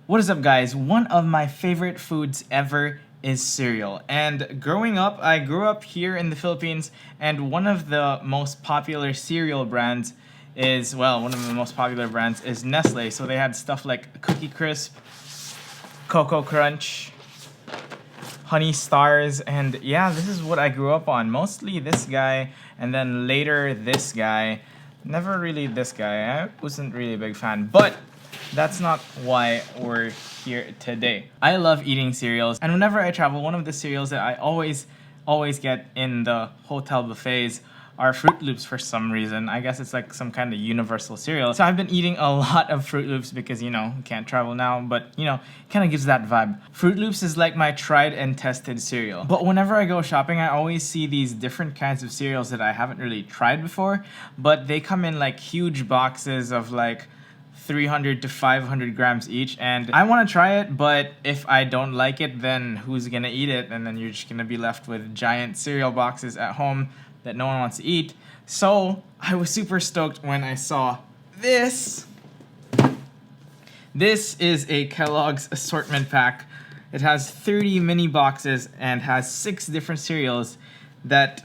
What is up, guys? One of my favorite foods ever is cereal. And growing up, I grew up here in the Philippines, and one of the most popular cereal brands is, well, one of the most popular brands is Nestle. So they had stuff like Cookie Crisp, Cocoa Crunch, Honey Stars, and yeah, this is what I grew up on. Mostly this guy, and then later this guy. Never really this guy. I wasn't really a big fan, but that's not why we're here today. I love eating cereals, and whenever I travel, one of the cereals that I always get in the hotel buffets are Froot Loops for some reason. I guess it's like some kind of universal cereal. So I've been eating a lot of Froot Loops because, you know, can't travel now, but, you know, kind of gives that vibe. Froot Loops is like my tried and tested cereal. But whenever I go shopping, I always see these different kinds of cereals that I haven't really tried before, but they come in like huge boxes of like 300 to 500 grams each, and I want to try it, but if I don't like it, then who's gonna eat it? And then you're just gonna be left with giant cereal boxes at home that no one wants to eat. So I was super stoked when I saw this. This is a Kellogg's assortment pack. It has 30 mini boxes and has 6 different cereals that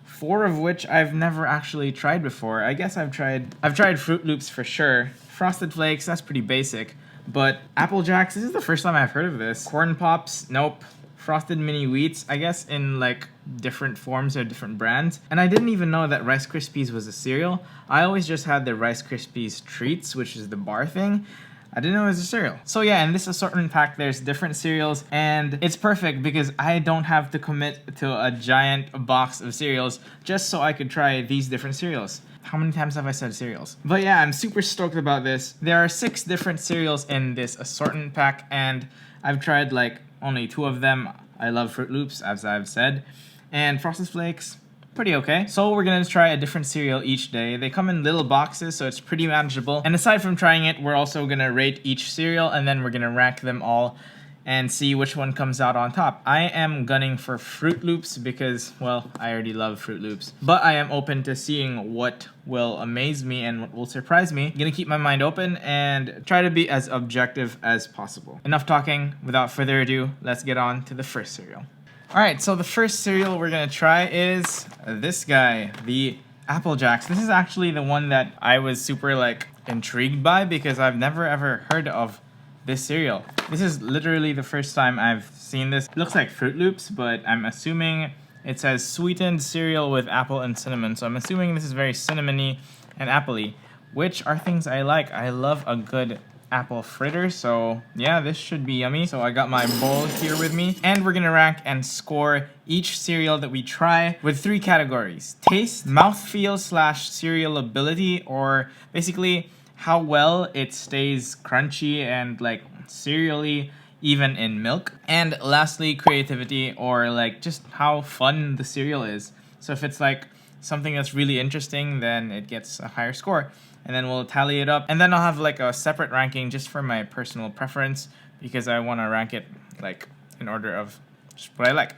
4 of which I've never actually tried before. I guess I've tried Froot Loops for sure. Frosted Flakes, that's pretty basic. But Apple Jacks, this is the first time I've heard of this. Corn Pops, nope. Frosted Mini Wheats, I guess in like different forms or different brands. And I didn't even know that Rice Krispies was a cereal. I always just had the Rice Krispies Treats, which is the bar thing. I didn't know it was a cereal. So yeah, in this assortment pack, there's different cereals, and it's perfect because I don't have to commit to a giant box of cereals just so I could try these different cereals. How many times have I said cereals? But yeah, I'm super stoked about this. There are 6 different cereals in this assortment pack, and I've tried like only 2 of them. I love Froot Loops, as I've said, and Frosted Flakes, pretty okay. So we're gonna try a different cereal each day. They come in little boxes, so it's pretty manageable. And aside from trying it, we're also gonna rate each cereal, and then we're gonna rank them all and see which one comes out on top. I am gunning for Froot Loops because, well, I already love Froot Loops. But I am open to seeing what will amaze me and what will surprise me. I'm gonna keep my mind open and try to be as objective as possible. Enough talking. Without further ado, let's get on to the first cereal. Alright, so the first cereal we're gonna try is this guy, the Apple Jacks. This is actually the one that I was super like intrigued by because I've never ever heard of this cereal. This is literally the first time I've seen this. It looks like Froot Loops, but I'm assuming it says sweetened cereal with apple and cinnamon. So I'm assuming this is very cinnamony and appley, which are things I like. I love a good apple fritter, so yeah, this should be yummy. So I got my bowl here with me, and we're gonna rank and score each cereal that we try with 3 categories: taste, mouthfeel / cereal ability, or basically how well it stays crunchy and like cereally even in milk, and lastly creativity, or like just how fun the cereal is. So if it's like something that's really interesting, then it gets a higher score, and then we'll tally it up, and then I'll have like a separate ranking just for my personal preference because I want to rank it like in order of just what I like.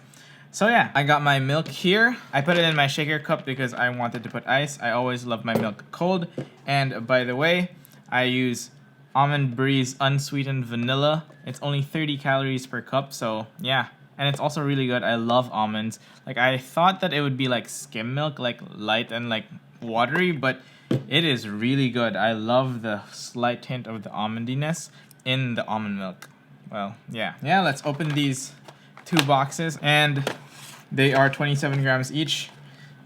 So yeah, I got my milk here. I put it in my shaker cup because I wanted to put ice. I always love my milk cold. And by the way, I use Almond Breeze unsweetened vanilla. It's only 30 calories per cup, so yeah. And it's also really good. I love almonds. Like, I thought that it would be like skim milk, like light and like watery, but it is really good. I love the slight hint of the almondiness in the almond milk. Well, yeah. Yeah, let's open these 2 boxes, and they are 27 grams each,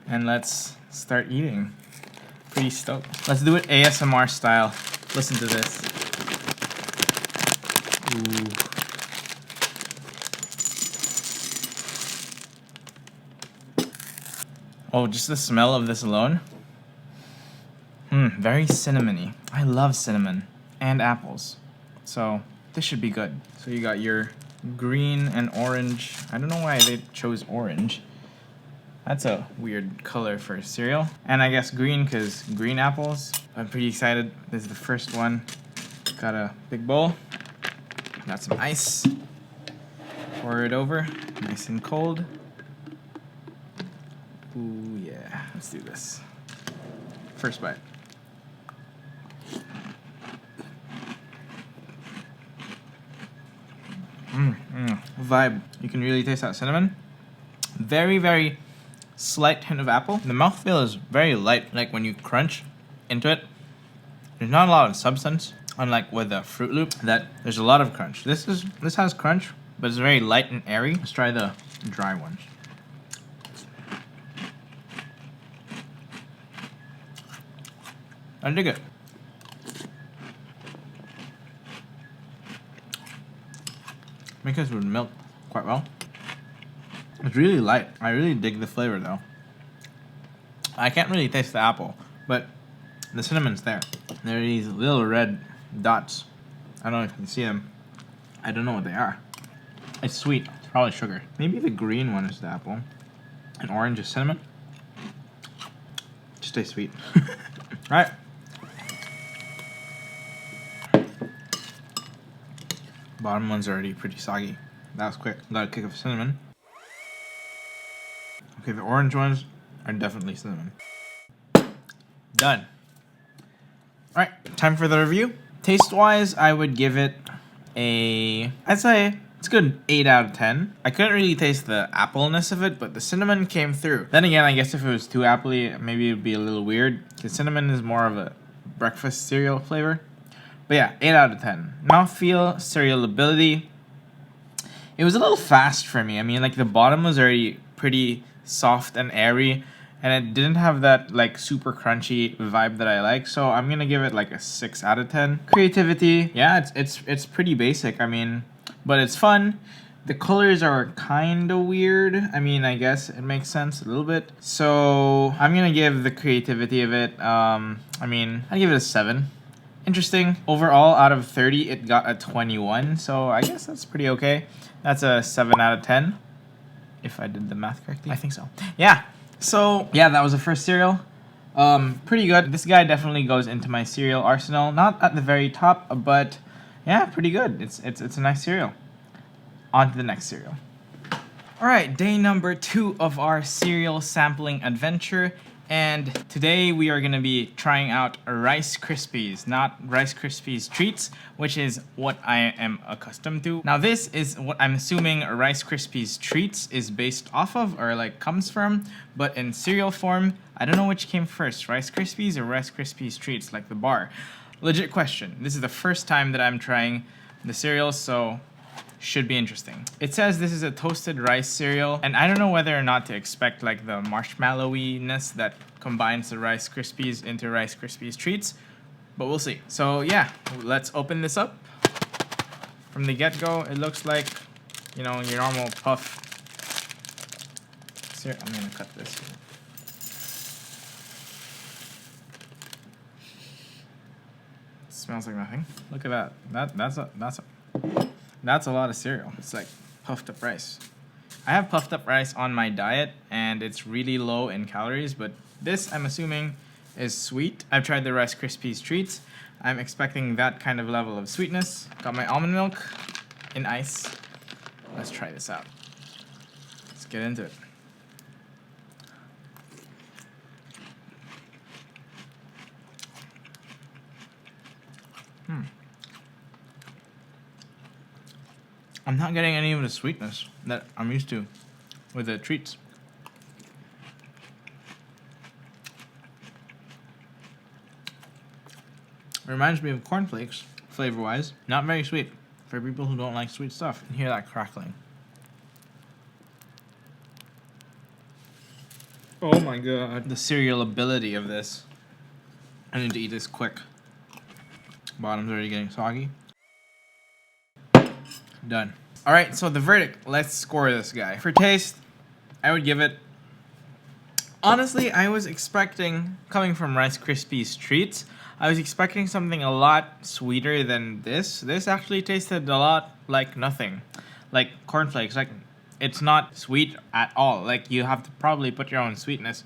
and let's start eating. Pretty stoked. Let's do it ASMR style. Listen to this. Ooh. Oh, just the smell of this alone. Very cinnamony. I love cinnamon and apples. So this should be good. So you got your green and orange. I don't know why they chose orange. That's a weird color for cereal. And I guess green because green apples. I'm pretty excited. This is the first one. Got a big bowl. Got some ice. Pour it over. Nice and cold. Ooh, yeah. Let's do this. First bite. Vibe. You can really taste that cinnamon. Very, very slight hint of apple. The mouthfeel is very light. Like when you crunch into it, there's not a lot of substance. Unlike with the Froot Loop, that there's a lot of crunch. This has crunch, but it's very light and airy. Let's try the dry ones. I dig it. Mixes with milk quite well. It's really light. I really dig the flavor though. I can't really taste the apple, but the cinnamon's there. There are these little red dots. I don't know if you can see them. I don't know what they are. It's sweet. It's probably sugar. Maybe the green one is the apple. And orange is cinnamon. Just tastes sweet. Alright. Bottom one's already pretty soggy. That was quick. Got a kick of cinnamon. Okay, the orange ones are definitely cinnamon. Done. Alright, time for the review. Taste-wise, I would give it I'd say it's good 8 out of 10. I couldn't really taste the appleness of it, but the cinnamon came through. Then again, I guess if it was too appley, maybe it'd be a little weird. The cinnamon is more of a breakfast cereal flavor. But yeah, 8 out of 10. Mouthfeel, cereal ability. It was a little fast for me. I mean, like the bottom was already pretty soft and airy, and it didn't have that like super crunchy vibe that I like. So I'm gonna give it like a 6 out of 10. Creativity, yeah, it's pretty basic. I mean, but it's fun. The colors are kind of weird. I mean, I guess it makes sense a little bit. So I'm gonna give the creativity of it. I mean, I give it a 7. Interesting. Overall, out of 30, it got a 21. So I guess that's pretty okay. That's a 7 out of 10. If I did the math correctly. I think so. Yeah. So, yeah, that was the first cereal. Pretty good. This guy definitely goes into my cereal arsenal. Not at the very top, but yeah, pretty good. It's a nice cereal. On to the next cereal. All right, day number 2 of our cereal sampling adventure. And today we are going to be trying out Rice Krispies, not Rice Krispies Treats, which is what I am accustomed to. Now this is what I'm assuming Rice Krispies Treats is based off of, or like comes from, but in cereal form. I don't know which came first, Rice Krispies or Rice Krispies Treats, like the bar. Legit question. This is the first time that I'm trying the cereal, so should be interesting. It says this is a toasted rice cereal, and I don't know whether or not to expect like the marshmallowy-ness that combines the Rice Krispies into Rice Krispies Treats, but we'll see. So yeah, let's open this up. From the get-go, it looks like, you know, your normal puff cereal. I'm gonna cut this. It smells like nothing. Look at that. That's a lot of cereal. It's like puffed up rice. I have puffed up rice on my diet, and it's really low in calories, but this, I'm assuming, is sweet. I've tried the Rice Krispies Treats. I'm expecting that kind of level of sweetness. Got my almond milk in ice. Let's try this out. Let's get into it. I'm not getting any of the sweetness that I'm used to with the treats. It reminds me of cornflakes, flavor-wise. Not very sweet for people who don't like sweet stuff. You can hear that crackling. Oh my god. The cereal ability of this. I need to eat this quick. Bottom's already getting soggy. Done. Alright, so the verdict. Let's score this guy. For taste, I would give it... Honestly, I was expecting, coming from Rice Krispies Treats, I was expecting something a lot sweeter than this. This actually tasted a lot like nothing. Like cornflakes. Like, it's not sweet at all. Like, you have to probably put your own sweetness.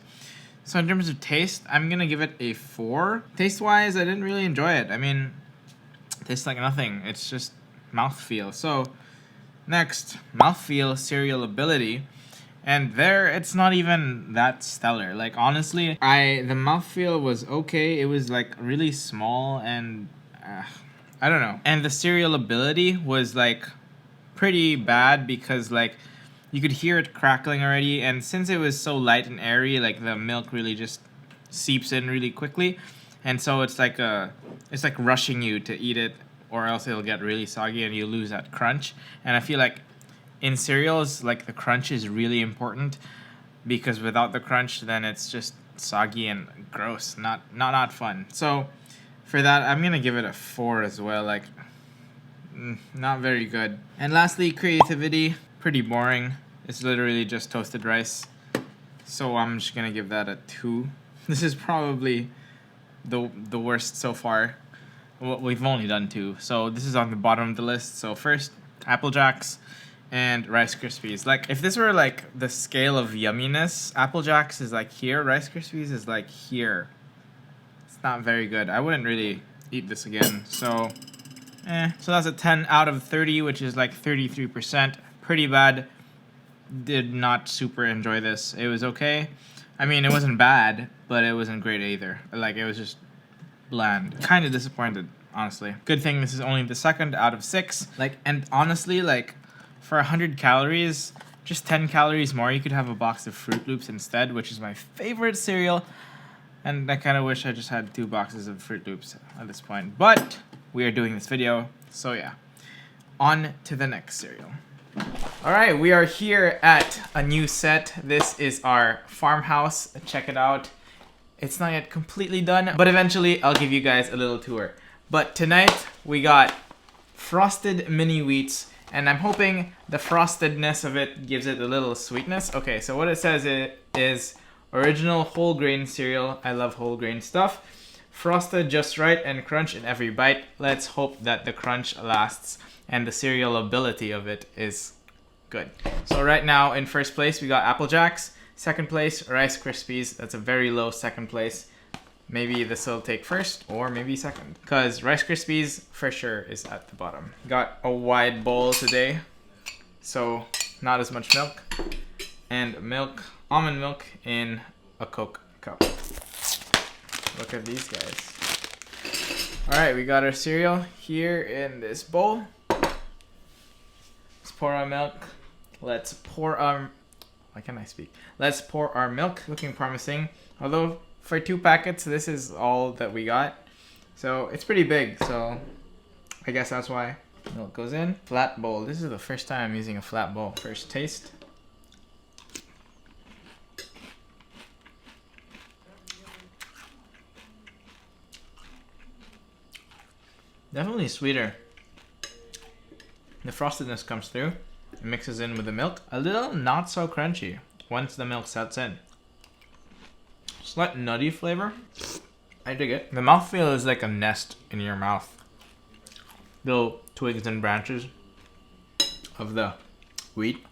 So in terms of taste, I'm gonna give it a 4. Taste-wise, I didn't really enjoy it. I mean, it tastes like nothing. It's just mouthfeel. So next, mouthfeel, cereal ability, and there it's not even that stellar. Like honestly, the mouthfeel was okay. It was like really small and I don't know. And the cereal ability was like pretty bad because like you could hear it crackling already, and since it was so light and airy, like the milk really just seeps in really quickly, and so it's like rushing you to eat it, or else it'll get really soggy and you lose that crunch. And I feel like in cereals, like the crunch is really important, because without the crunch, then it's just soggy and gross, not fun. So for that, I'm gonna give it a 4 as well. Like, not very good. And lastly, creativity. Pretty boring. It's literally just toasted rice. So I'm just gonna give that a 2. This is probably the worst so far. Well, we've only done 2, so this is on the bottom of the list. So first, Apple Jacks and Rice Krispies. Like, if this were like the scale of yumminess, Apple Jacks is like here, Rice Krispies is like here. It's not very good. I wouldn't really eat this again. So so that's a 10 out of 30, which is like 33%. Pretty bad. Did not super enjoy this. It was okay. I mean, it wasn't bad, but it wasn't great either. Like, it was just bland. Kind of disappointed, honestly. Good thing this is only the 2nd out of 6. Like, and honestly, like, for 100 calories, just 10 calories more, you could have a box of Froot Loops instead, which is my favorite cereal. And I kind of wish I just had 2 boxes of Froot Loops at this point. But we are doing this video, so yeah. On to the next cereal. Alright, we are here at a new set. This is our farmhouse. Check it out. It's not yet completely done, but eventually I'll give you guys a little tour. But tonight we got frosted mini wheats, and I'm hoping the frostedness of it gives it a little sweetness. Okay, so what it says is original whole grain cereal. I love whole grain stuff. Frosted just right and crunch in every bite. Let's hope that the crunch lasts and the cereal ability of it is good. So right now in first place we got Apple Jacks. Second place, Rice Krispies. That's a very low second place. Maybe this will take first or maybe second, because Rice Krispies for sure is at the bottom. Got a wide bowl today, so not as much milk. And milk, almond milk in a Coke cup. Look at these guys. Alright, we got our cereal here in this bowl. Let's pour our milk. Let's pour our... Why can't I speak? Let's pour our milk. Looking promising. Although, for 2 packets, this is all that we got. So, it's pretty big. So, I guess that's why milk goes in. Flat bowl. This is the first time I'm using a flat bowl. First taste. Definitely sweeter. The frostedness comes through. It mixes in with the milk. A little not so crunchy once the milk sets in. Slight nutty flavor. I dig it. The mouthfeel is like a nest in your mouth. Little twigs and branches of the wheat.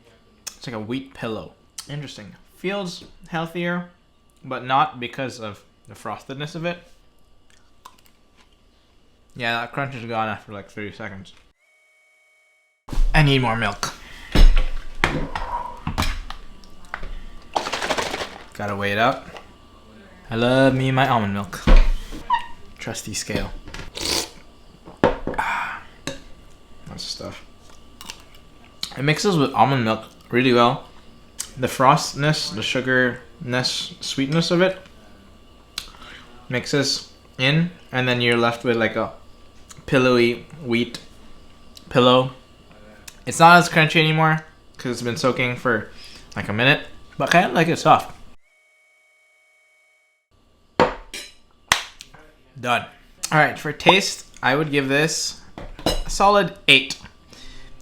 It's like a wheat pillow. Interesting. Feels healthier, but not because of the frostedness of it. Yeah, that crunch is gone after like 30 seconds. I need more milk. Gotta weigh it up. I love me my almond milk. Trusty scale. Lots of stuff. It mixes with almond milk really well. The frostness, the sugarness, sweetness of it mixes in, and then you're left with like a pillowy wheat pillow. It's not as crunchy anymore because it's been soaking for like a minute, but I kind of like it soft. Done. Alright, for taste, I would give this a solid 8.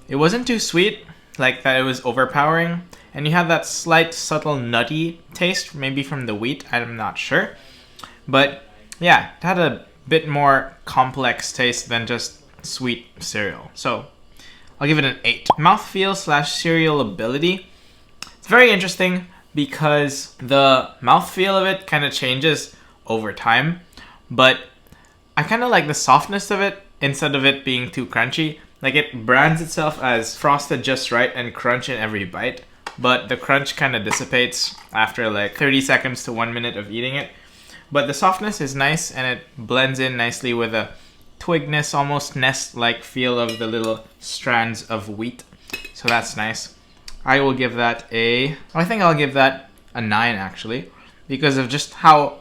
It wasn't too sweet, like that it was overpowering, and you have that slight subtle nutty taste, maybe from the wheat, I'm not sure. But yeah, it had a bit more complex taste than just sweet cereal. So I'll give it an 8. Mouthfeel / cereal ability. It's very interesting because the mouthfeel of it kind of changes over time, but I kind of like the softness of it instead of it being too crunchy. Like, it brands itself as frosted just right and crunch in every bite, but the crunch kind of dissipates after like 30 seconds to 1 minute of eating it. But the softness is nice, and it blends in nicely with a twigness, almost nest-like feel of the little strands of wheat. So that's nice. I will give that I think I'll give that a 9 actually, because of just how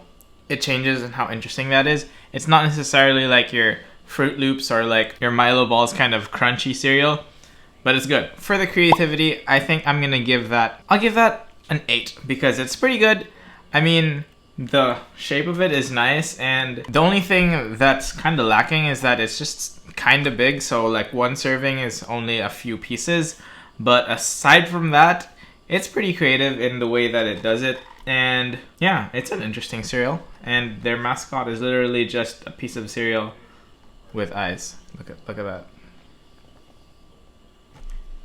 it changes and how interesting that is. It's not necessarily like your Froot Loops or like your Milo Balls kind of crunchy cereal, but it's good. For the creativity, I think I'm gonna give that, I'll give that an 8 because it's pretty good. I mean, the shape of it is nice, and the only thing that's kind of lacking is that it's just kind of big, so like one serving is only a few pieces. But aside from that, it's pretty creative in the way that it does it. And yeah, it's an interesting cereal. And their mascot is literally just a piece of cereal with eyes. Look at that.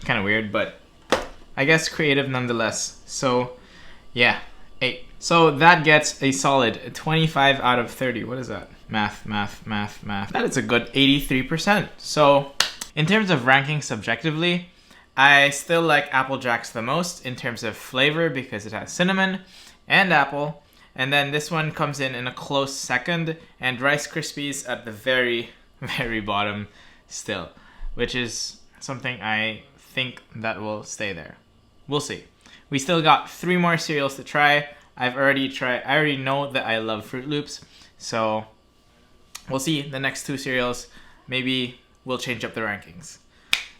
Kind of weird, but I guess creative nonetheless. So yeah, 8. So that gets a solid 25 out of 30. What is that? Math. That is a good 83%. So in terms of ranking subjectively, I still like Apple Jacks the most in terms of flavor because it has cinnamon and apple. And then this one comes in a close second, and Rice Krispies at the very, very bottom still, which is something I think that will stay there. We'll see. We still got 3 more cereals to try. I already know that I love Froot Loops, so we'll see the next 2 cereals. Maybe we'll change up the rankings.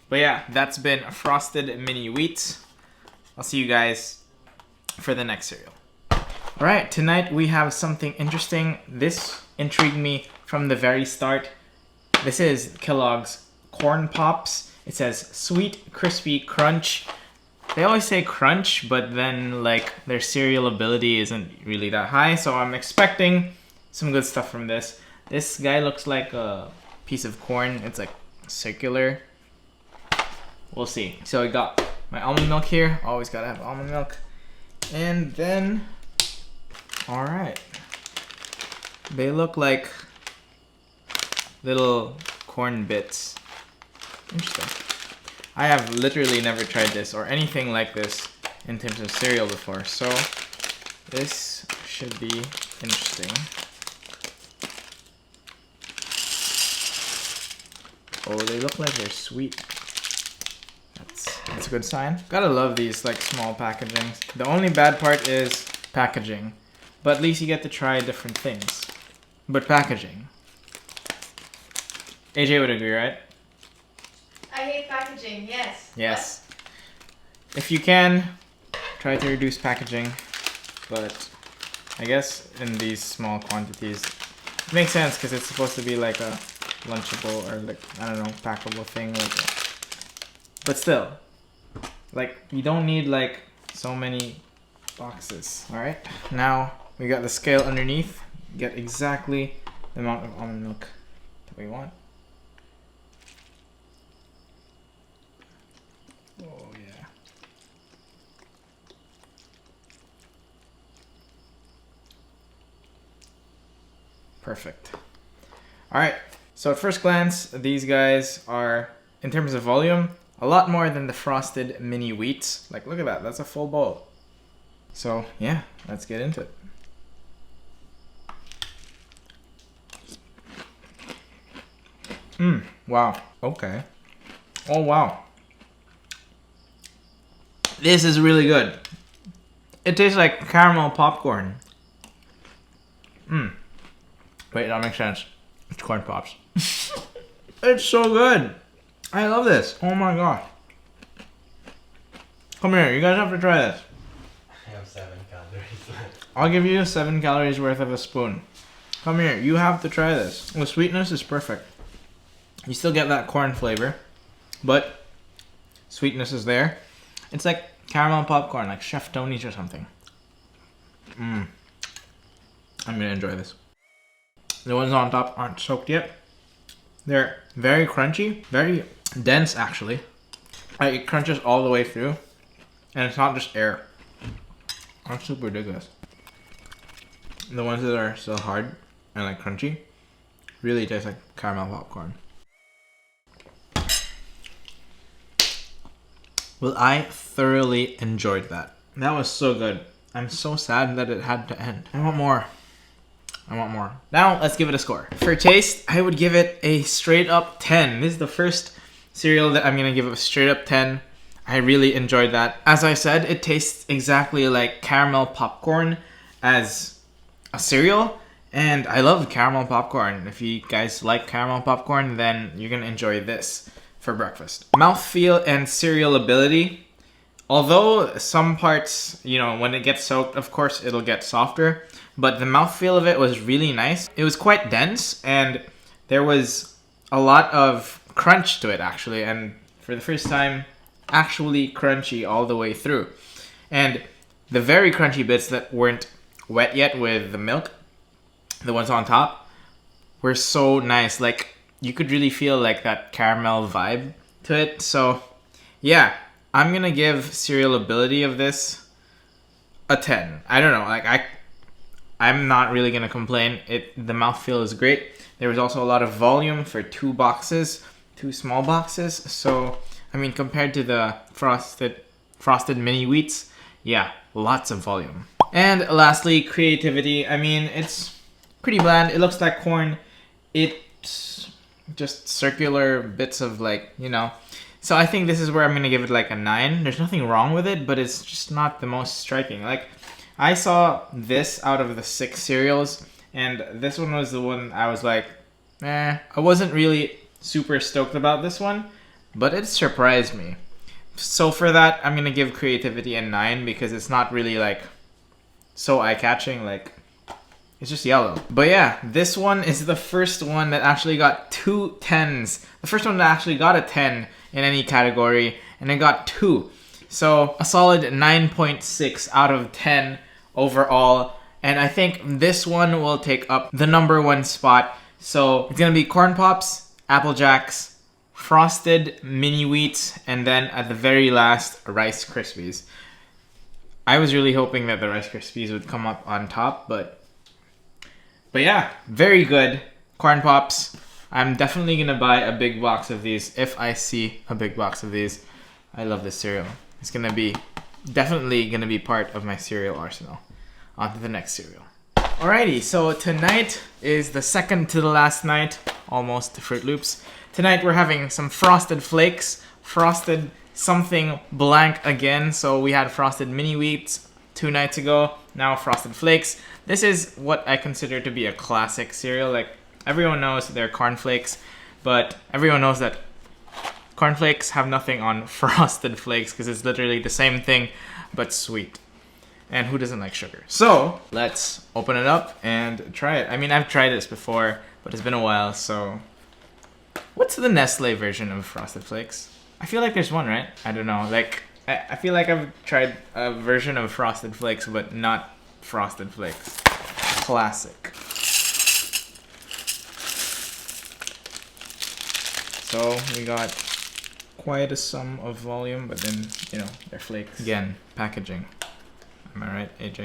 But yeah, that's been Frosted Mini Wheats. I'll see you guys for the next cereal. Alright, tonight we have something interesting. This intrigued me from the very start. This is Kellogg's Corn Pops. It says Sweet Crispy Crunch. They always say crunch, but then like their cereal ability isn't really that high, so I'm expecting some good stuff from this. This guy looks like a piece of corn. It's like circular. We'll see. So I got my almond milk here. Always gotta have almond milk. And then, alright. They look like little corn bits. Interesting. I have literally never tried this or anything like this in terms of cereal before, so this should be interesting. Oh, they look like they're sweet. That's a good sign. Gotta love these like small packagings. The only bad part is packaging, but at least you get to try different things. But packaging. AJ would agree, right? I hate packaging, yes. Yes. What? If you can, try to reduce packaging, but I guess in these small quantities, it makes sense because it's supposed to be like a lunchable or like, I don't know, packable thing like that. But still, like, you don't need like so many boxes. Alright, now we got the scale underneath. Get exactly the amount of almond milk that we want. Oh yeah. Perfect. Alright, so at first glance, these guys are, in terms of volume, a lot more than the Frosted Mini Wheats. Like, look at that, that's a full bowl. So yeah, let's get into it. Wow, okay. Oh wow. This is really good. It tastes like caramel popcorn. Wait, that makes sense. It's corn pops. It's so good. I love this. Oh my gosh. Come here, you guys have to try this. I have 7 calories left. I'll give you 7 calories worth of a spoon. Come here, you have to try this. The sweetness is perfect. You still get that corn flavor, but sweetness is there. It's like caramel popcorn, like Chef Tony's or something. I'm gonna enjoy this. The ones on top aren't soaked yet. They're very crunchy, very dense actually. Like, it crunches all the way through, and it's not just air. That's super ridiculous. The ones that are still hard and like crunchy really taste like caramel popcorn. Well, I thoroughly enjoyed that. That was so good. I'm so sad that it had to end. I want more. I want more. Now, let's give it a score. For taste, I would give it a straight up 10. This is the first cereal that I'm gonna give it a straight up 10. I really enjoyed that. As I said, it tastes exactly like caramel popcorn as a cereal. And I love caramel popcorn. If you guys like caramel popcorn, then you're gonna enjoy this for breakfast. Mouthfeel and cereal ability. Although some parts, you know, when it gets soaked, of course, it'll get softer. But the mouthfeel of it was really nice. It was quite dense, and there was a lot of crunch to it, actually. And for the first time, actually crunchy all the way through. And the very crunchy bits that weren't wet yet with the milk, the ones on top, were so nice. Like, you could really feel like that caramel vibe to it. So, yeah. I'm gonna give cereal ability of this a 10. I don't know, like I'm not really gonna complain. The mouthfeel is great. There was also a lot of volume for two small boxes. So I mean, compared to the frosted mini wheats, yeah, lots of volume. And lastly, creativity. I mean, it's pretty bland. It looks like corn. It's just circular bits of, like, you know. So I think this is where I'm going to give it like a 9. There's nothing wrong with it, but it's just not the most striking. Like, I saw this out of the 6 cereals, and this one was the one I was like, I wasn't really super stoked about this one, but it surprised me. So for that, I'm going to give creativity a 9 because it's not really like so eye-catching. Like, it's just yellow. But yeah, this one is the first one that actually got 2 10s. The first one that actually got a 10 in any category, and it got 2. So a solid 9.6 out of 10 overall. And I think this one will take up the number 1 spot. So it's gonna be Corn Pops, Apple Jacks, Frosted Mini Wheats, and then at the very last, Rice Krispies. I was really hoping that the Rice Krispies would come up on top, but yeah, very good. Corn Pops. I'm definitely gonna buy a big box of these if I see a big box of these. I love this cereal. It's definitely gonna be part of my cereal arsenal. On to the next cereal. Alrighty, so tonight is the second to the last night, almost, to Froot Loops. Tonight we're having some Frosted Flakes, Frosted something blank again. So we had Frosted Mini Wheats 2 nights ago, now Frosted Flakes. This is what I consider to be a classic cereal. Like, everyone knows they're cornflakes, but everyone knows that cornflakes have nothing on Frosted Flakes because it's literally the same thing but sweet. And who doesn't like sugar? So let's open it up and try it. I mean, I've tried this before, but it's been a while, so... What's the Nestle version of Frosted Flakes? I feel like there's one, right? I don't know. Like, I feel like I've tried a version of Frosted Flakes, but not Frosted Flakes. Classic. So we got quite a sum of volume, but then, you know, they're flakes. Again, packaging. Am I right, AJ?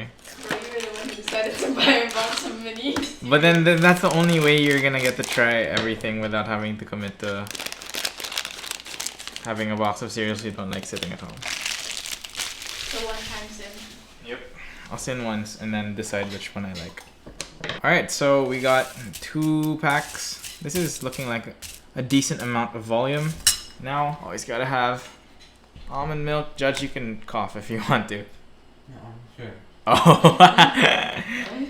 Well, you were the one who decided to buy a box of minis. But then that's the only way you're gonna get to try everything without having to commit to having a box of cereals you don't like sitting at home. So one time sin. Yep. I'll sin once and then decide which one I like. Alright, so we got 2 packs. This is looking like a decent amount of volume. Now, always gotta have almond milk. Judge, you can cough if you want to. No, sure. Oh.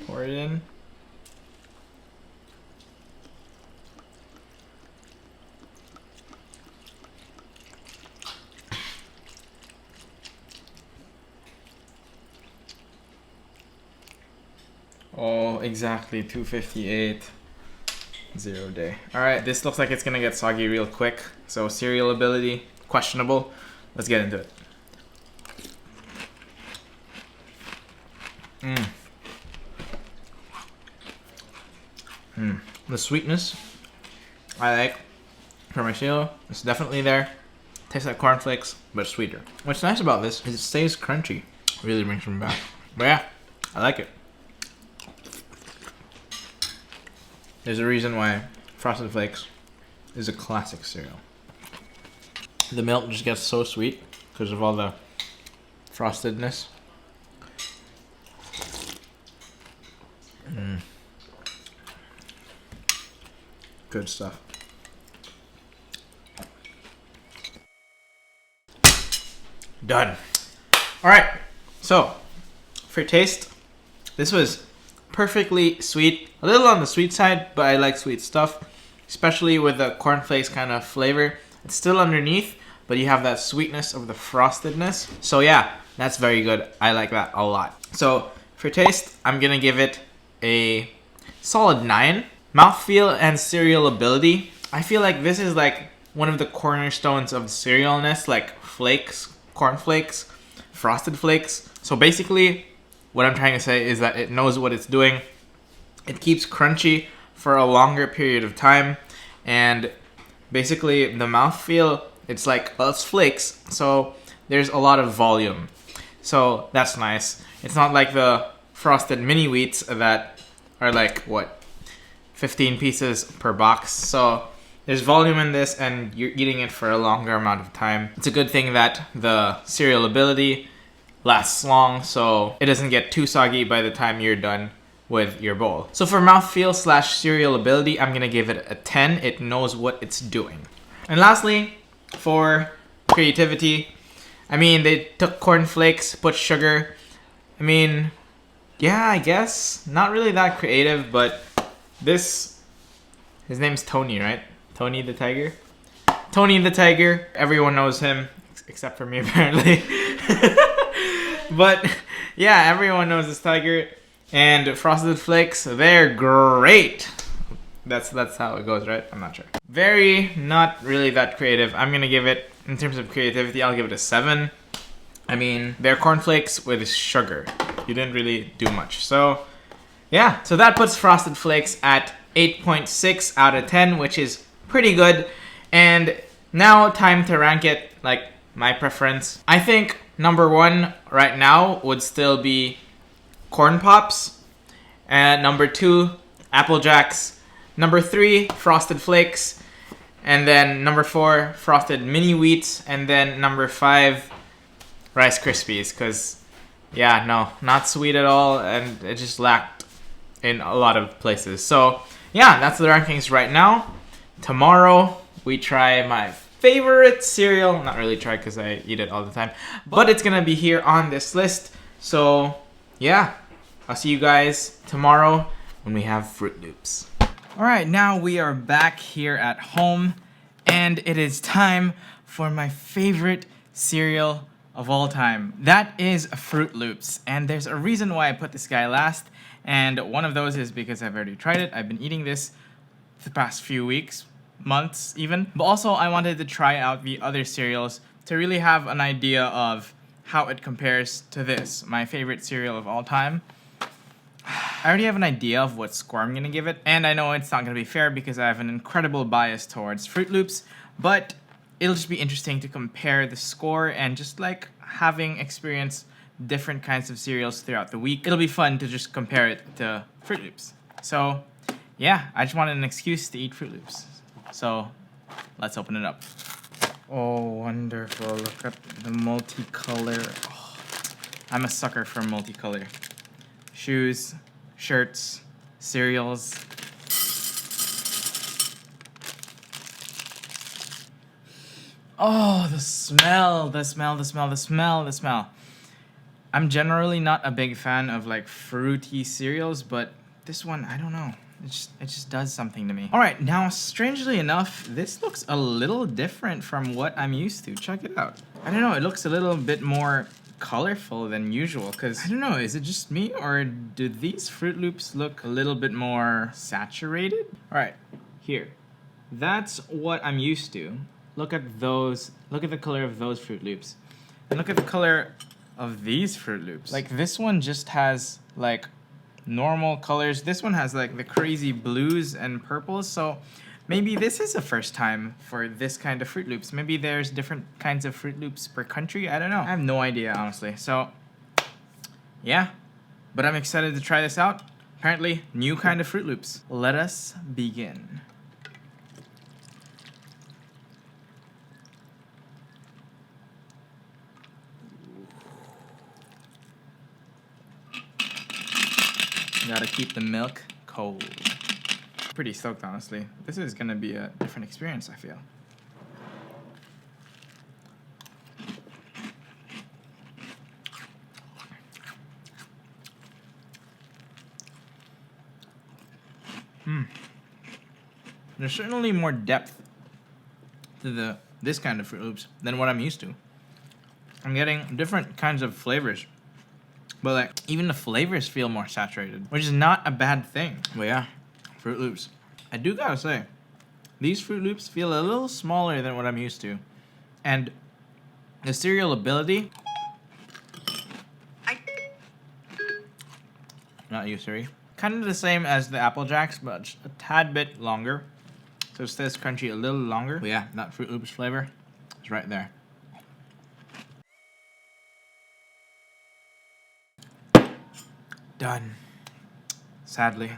Pour it in. Oh, exactly 258. 0 day. Alright, this looks like it's gonna get soggy real quick. So cereal ability, questionable. Let's get into it. The sweetness I like for my cereal, it's definitely there. Tastes like cornflakes, but sweeter. What's nice about this is it stays crunchy. Really brings me back. But yeah, I like it. There's a reason why Frosted Flakes is a classic cereal. The milk just gets so sweet because of all the frostedness. Good stuff. Done. All right. So, for taste, this was perfectly sweet. A little on the sweet side, but I like sweet stuff, especially with the cornflakes kind of flavor. It's still underneath, but you have that sweetness of the frostedness. So yeah, that's very good. I like that a lot. So for taste, I'm gonna give it a solid 9. Mouthfeel and cereal ability. I feel like this is like one of the cornerstones of cerealness, like flakes, cornflakes, frosted flakes. So basically, what I'm trying to say is that it knows what it's doing. It keeps crunchy for a longer period of time, and basically the mouthfeel, it's like, well, it's flakes, so there's a lot of volume. So that's nice. It's not like the frosted mini wheats that are like, what, 15 pieces per box. So there's volume in this, and you're eating it for a longer amount of time. It's a good thing that the cereal ability lasts long, so it doesn't get too soggy by the time you're done with your bowl. So for mouthfeel / cereal ability, I'm gonna give it a 10. It knows what it's doing. And lastly, for creativity, I mean, they took cornflakes, put sugar. I mean, yeah, I guess not really that creative, but this, his name's Tony, right? Tony the Tiger? Tony the Tiger, everyone knows him, except for me apparently. But yeah, everyone knows this tiger. And Frosted Flakes, they're great. That's how it goes, right? I'm not sure. Not really that creative. I'm gonna give it, in terms of creativity, I'll give it a 7. I mean, they're cornflakes with sugar. You didn't really do much. So yeah, so that puts Frosted Flakes at 8.6 out of 10, which is pretty good. And now time to rank it, like my preference. I think number 1 right now would still be Corn Pops. And number 2, Apple Jacks. Number 3, Frosted Flakes. And then number 4, Frosted Mini Wheats. And then number 5, Rice Krispies. Because, yeah, no, not sweet at all. And it just lacked in a lot of places. So, yeah, that's the rankings right now. Tomorrow, we try my favorite cereal. Not really try because I eat it all the time. But it's going to be here on this list. So, yeah, I'll see you guys tomorrow when we have Froot Loops. Alright, now we are back here at home, and it is time for my favorite cereal of all time. That is Froot Loops, and there's a reason why I put this guy last, and one of those is because I've already tried it. I've been eating this the past few weeks, months even, but also I wanted to try out the other cereals to really have an idea of how it compares to this, my favorite cereal of all time. I already have an idea of what score I'm going to give it, and I know it's not going to be fair because I have an incredible bias towards Froot Loops, but it'll just be interesting to compare the score and just like having experienced different kinds of cereals throughout the week. It'll be fun to just compare it to Froot Loops. So yeah, I just wanted an excuse to eat Froot Loops. So let's open it up. Oh, wonderful. Look at the multicolor. Oh, I'm a sucker for multicolor. Shoes, shirts, cereals. Oh, the smell. I'm generally not a big fan of like fruity cereals, but this one, I don't know. It just does something to me. All right, now strangely enough, this looks a little different from what I'm used to. Check it out. I don't know, it looks a little bit more colorful than usual, because I don't know, is it just me or do these Froot Loops look a little bit more saturated? All right, here. That's what I'm used to. Look at those, look at the color of those Froot Loops. And look at the color of these Froot Loops. Like this one just has like normal colors. This one has like the crazy blues and purples. So maybe this is the first time for this kind of Froot Loops. Maybe there's different kinds of Froot Loops per country. I don't know. I have no idea, honestly. So yeah, but I'm excited to try this out. Apparently, new kind of Froot Loops. Let us begin. Gotta keep the milk cold. Pretty stoked, honestly. This is gonna be a different experience, I feel. There's certainly more depth to this kind of Froot Loops than what I'm used to. I'm getting different kinds of flavors, but like even the flavors feel more saturated, which is not a bad thing. But yeah, Froot Loops. I do gotta say, these Froot Loops feel a little smaller than what I'm used to, and the cereal ability. Not you, Siri. Kind of the same as the Apple Jacks, but just a tad bit longer. So it stays crunchy a little longer. But yeah, that Froot Loops flavor is right there. Done. Sadly.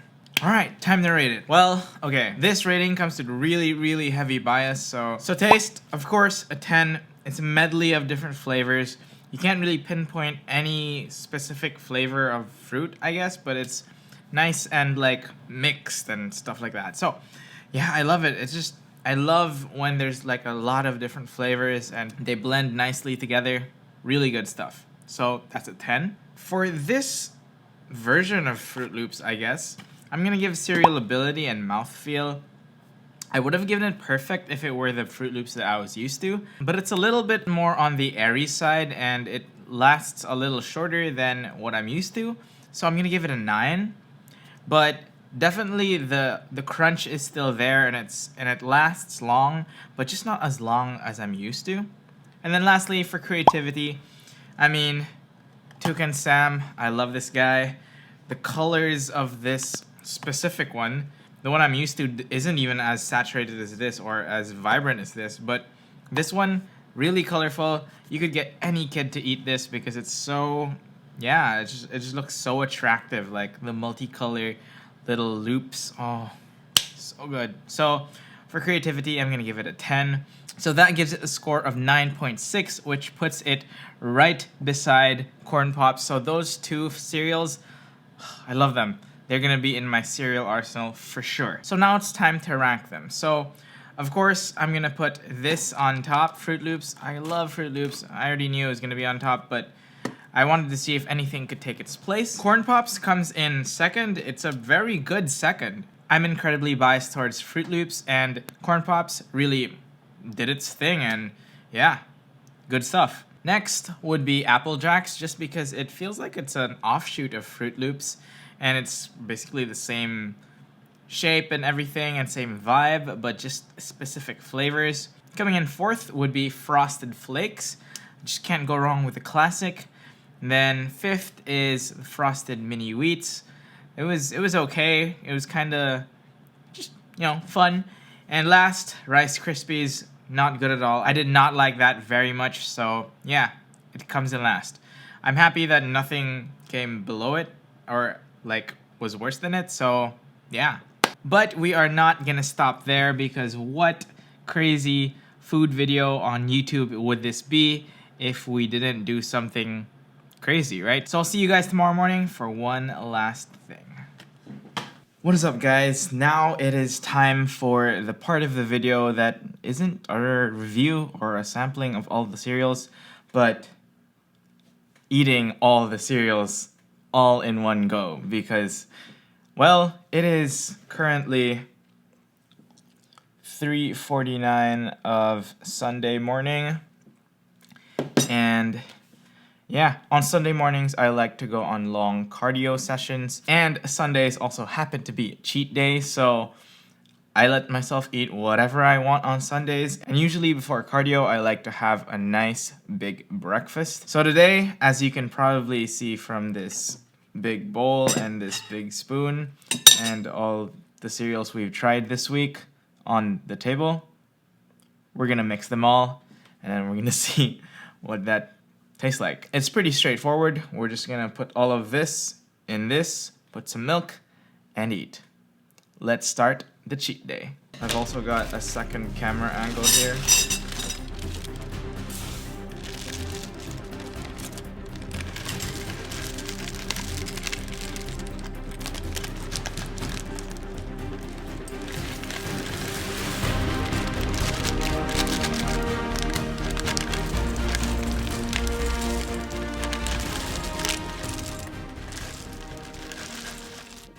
Alright, time to rate it. Well, okay, this rating comes with really, really heavy bias. So taste, of course, a 10. It's a medley of different flavors. You can't really pinpoint any specific flavor of fruit, I guess, but it's nice and like mixed and stuff like that. So yeah, I love it. It's just, I love when there's like a lot of different flavors and they blend nicely together. Really good stuff. So that's a 10. For this version of Froot Loops, I guess, I'm gonna give cereal ability and mouthfeel. I would have given it perfect if it were the Froot Loops that I was used to, but it's a little bit more on the airy side and it lasts a little shorter than what I'm used to. So I'm gonna give it a 9. But definitely the crunch is still there and it lasts long, but just not as long as I'm used to. And then lastly, for creativity, I mean, Toucan Sam, I love this guy. The colors of this specific one, the one I'm used to isn't even as saturated as this or as vibrant as this, but this one, really colorful. You could get any kid to eat this because it's so, yeah, it just looks so attractive, like the multicolor little loops. Oh, so good. So for creativity, I'm gonna give it a 10. So that gives it a score of 9.6, which puts it right beside Corn Pops. So those two cereals, I love them. They're gonna be in my cereal arsenal for sure. So now it's time to rank them. So of course, I'm gonna put this on top, Froot Loops. I love Froot Loops. I already knew it was gonna be on top, but I wanted to see if anything could take its place. Corn Pops comes in second. It's a very good second. I'm incredibly biased towards Froot Loops, and Corn Pops really did its thing, and yeah, good stuff. Next would be Apple Jacks, just because it feels like it's an offshoot of Froot Loops, and it's basically the same shape and everything, and same vibe, but just specific flavors. Coming in fourth would be Frosted Flakes. Just can't go wrong with a classic. And then fifth is Frosted Mini Wheats. It was okay. It was kind of just, fun. And last, Rice Krispies. Not good at all. I did not like that very much, so yeah, it comes in last. I'm happy that nothing came below it or like was worse than it, so yeah. But we are not gonna stop there, because what crazy food video on YouTube would this be if we didn't do something crazy, right? So I'll see you guys tomorrow morning for one last thing. What is up, guys? Now it is time for the part of the video that isn't a review or a sampling of all the cereals, but eating all the cereals all in one go, because, well, it is currently 3:49 of Sunday morning, and yeah, on Sunday mornings, I like to go on long cardio sessions, and Sundays also happen to be cheat days, so I let myself eat whatever I want on Sundays, and usually before cardio, I like to have a nice big breakfast. So today, as you can probably see from this big bowl and this big spoon, and all the cereals we've tried this week on the table, we're gonna mix them all, and then we're gonna see what that tastes like. It's pretty straightforward. We're just gonna put all of this in this, put some milk, and eat. Let's start the cheat day. I've also got a second camera angle here.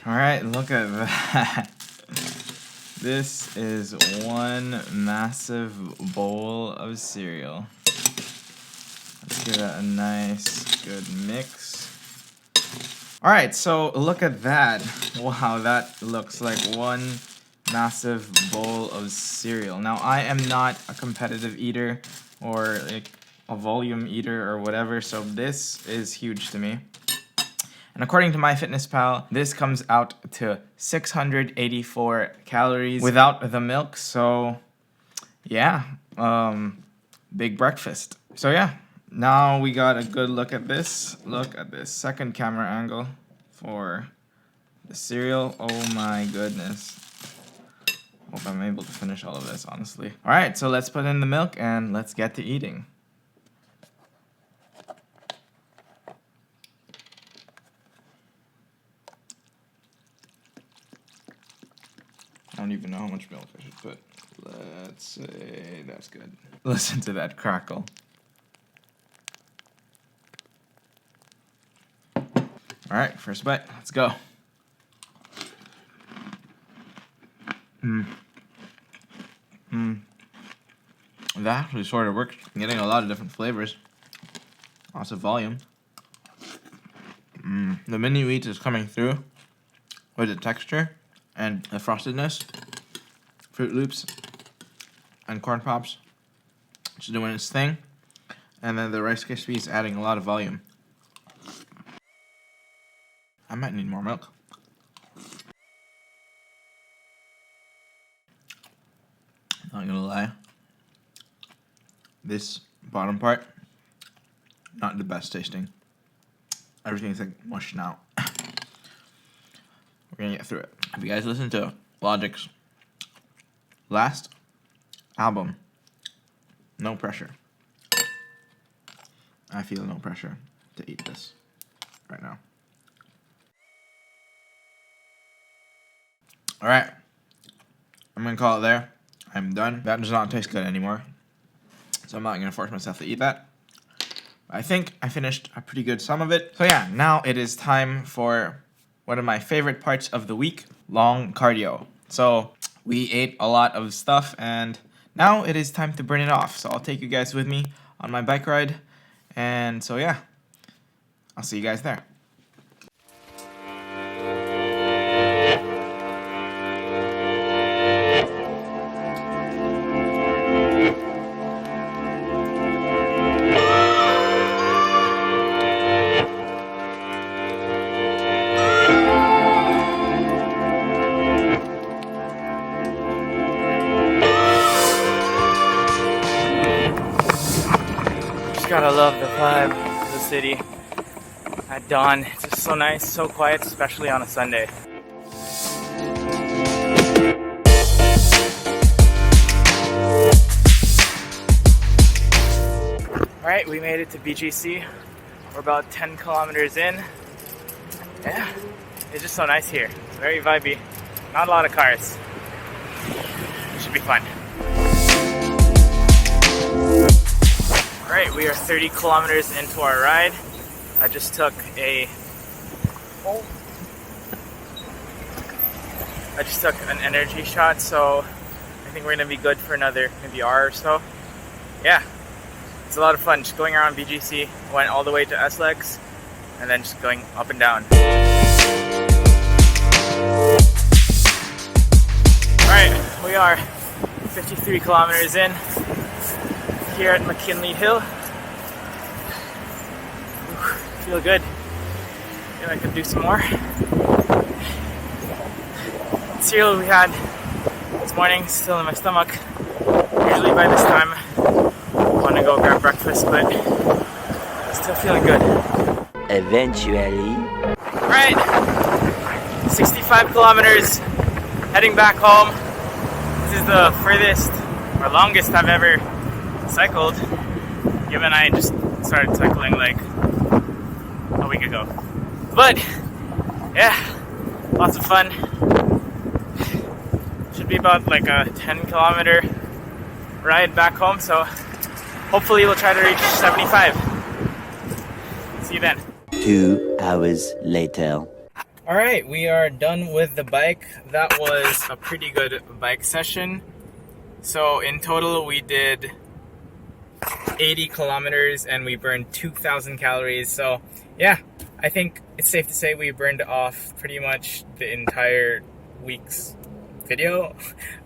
Alright, look at that. This is one massive bowl of cereal. Let's give it a nice, good mix. Alright, so look at that. Wow, that looks like one massive bowl of cereal. Now, I am not a competitive eater or like a volume eater or whatever, so this is huge to me. And according to MyFitnessPal, this comes out to 684 calories without the milk, so yeah, big breakfast. So yeah, now we got a good look at this. Look at this second camera angle for the cereal. Oh my goodness. Hope I'm able to finish all of this, honestly. Alright, so let's put in the milk and let's get to eating. I don't even know how much milk I should put. Let's say that's good. Listen to that crackle. Alright, first bite. Let's go. That actually sort of works. I'm getting a lot of different flavors. Lots of volume. The mini wheat is coming through with the texture and the frostedness. Froot Loops and Corn Pops. It's doing its thing. And then the Rice Krispies adding a lot of volume. I might need more milk. Not gonna lie. This bottom part, not the best tasting. Everything's like mush now. We're gonna get through it. Have you guys listened to Logic's last album? No pressure. I feel no pressure to eat this right now. Alright. I'm gonna call it there. I'm done. That does not taste good anymore. So I'm not gonna force myself to eat that. I think I finished a pretty good sum of it. So yeah, now it is time for one of my favorite parts of the week, long cardio. So we ate a lot of stuff and now it is time to burn it off. So I'll take you guys with me on my bike ride. And so yeah, I'll see you guys there. Gotta love the vibe of the city at dawn. It's just so nice, so quiet, especially on a Sunday. Alright, we made it to BGC. We're about 10 kilometers in. Yeah, it's just so nice here. Very vibey. Not a lot of cars. It should be fun. Alright, we are 30 kilometers into our ride. I just took an energy shot, so I think we're gonna be good for another maybe hour or so. Yeah, it's a lot of fun just going around BGC. Went all the way to SLEX and then just going up and down. Alright, we are 53 kilometers in. Here at McKinley Hill. Feel good. Feel I could do some more. Cereal we had this morning still in my stomach. Usually by this time I want to go grab breakfast, but still feeling good. Eventually. Alright, 65 kilometers heading back home. This is the furthest or longest I've ever cycled, given I just started cycling like a week ago. But yeah, lots of fun. Should be about like a 10 kilometer ride back home, so hopefully we'll try to reach 75. See you then. 2 hours later. Alright, we are done with the bike. That was a pretty good bike session. So in total we did 80 kilometers and we burned 2,000 calories. So yeah, I think it's safe to say we burned off pretty much the entire week's video.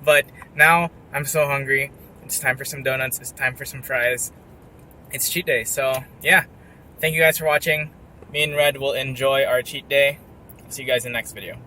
But now I'm so hungry. It's time for some donuts. It's time for some fries. It's cheat day. So yeah, thank you guys for watching. Me and Red will enjoy our cheat day. See you guys in the next video.